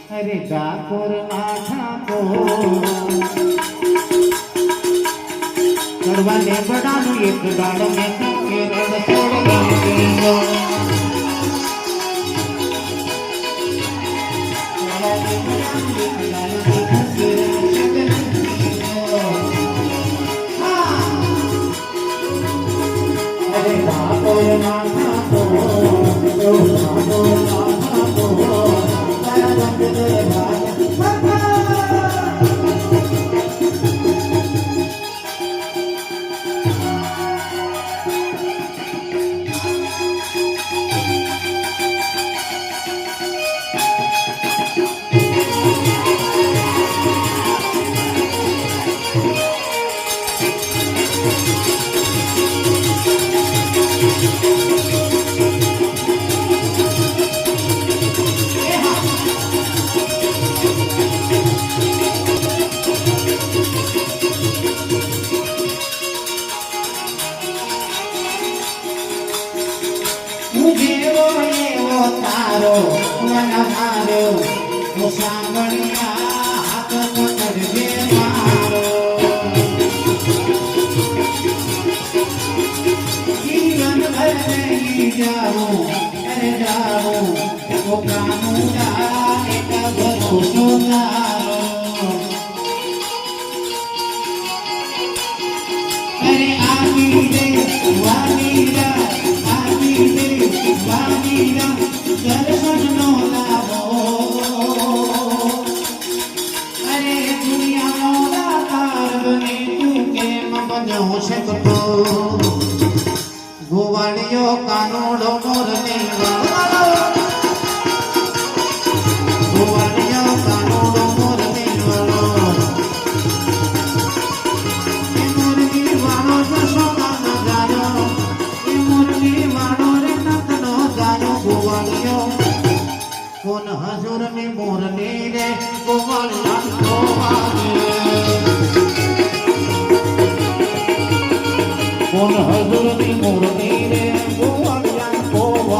અરે ઠાકોર ના ઠાકોર ચડવા ને બડાનું એક ગાળ મેં કેરળ છોડ ગયો અરે ઠાકોર ના તારો મન મારો સાંભળ્યા હાથ પકડજે મારો જીવન ભર નહીં જાઉં અરે જાઉં પોતાનું એક ભરોસો તારો અરે આવી રે વાલીરા આવી રે વાલીરા દર્શન નો લાવો અરે દુનિયાનો દાતાર બને તું કેમ બન્યો શકતો ગોવાળિયો કાનોડો મોરને વાળો ગોવાળિયો કાનોડો મોરને વાળો એ મોરની વાળો જશોદા ન જાયો એ મોરની વાળો રે નંદ નો જાયો ગોવાળિયો કોન હજુર ની મોરની રે ગોવાળિયા કોન હજુર ની મોરની